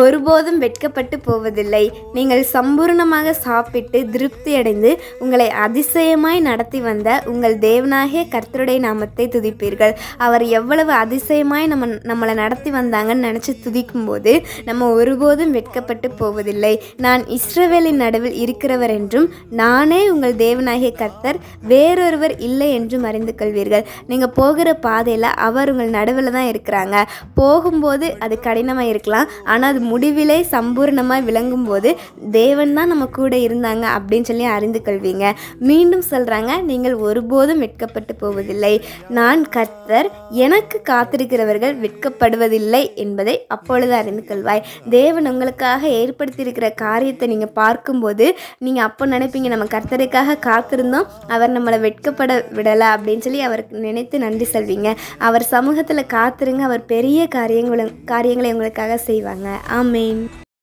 ஒருபோதும் வெட்கப்பட்டு போவதில்லை. நீங்கள் சம்பூர்ணமாக சாப்பிட்டு திருப்தி அடைந்து உங்களை அதிசயமாய் நடத்தி வந்த உங்கள் தேவனாகிய கர்த்தருடைய நாமத்தை துதிப்பீர்கள். அவர் எவ்வளவு அதிசயமாய் நம்மளை நடத்தி வந்தாங்கன்னு நினச்சி துதிக்கும்போது நம்ம ஒருபோதும் வெட்கப்பட்டு போவதில்லை. நான் இஸ்ரவேலின் நடுவில் இருக்கிறவர் என்றும் நானே உங்கள் தேவனாகிய கர்த்தர், வேறொருவர் இல்லை என்றும் அறிந்து கொள்வீர்கள். நீங்கள் போகிற பாதையில் அவர் உங்கள் நடுவில் தான் இருக்கிறாங்க. போகும்போது அது கடினமாக இருக்கலாம், ஆனால் அது முடிவிலே சம்பூர்ணமாக விளங்கும் போது தேவன் தான் நம்ம கூட இருந்தாங்க அப்படின்னு சொல்லி அறிந்து கொள்வீங்க. மீண்டும் சொல்கிறாங்க, நீங்கள் ஒருபோதும் வெட்கப்பட்டு போவதில்லை. நான் கர்த்தர், எனக்கு காத்திருக்கிறவர்கள் வெட்கப்படுவதில்லை என்பதை அப்பொழுது அறிந்து கொள்வாய். தேவன் உங்களுக்காக ஏற்படுத்தியிருக்கிற காரியத்தை நீங்கள் பார்க்கும்போது நீங்கள் அப்போ நினைப்பீங்க, நம்ம கர்த்தருக்காக காத்திருந்தோம், அவர் நம்மளை வெட்கப்பட விடலை அப்படின்னு சொல்லி அவருக்கு நினைத்து நன்றி சொல்வீங்க. அவர் சமூகத்தில் காத்திருங்க, அவர் பெரிய காரியங்களை உங்களுக்காக செய்வாங்க. ஆமேன்.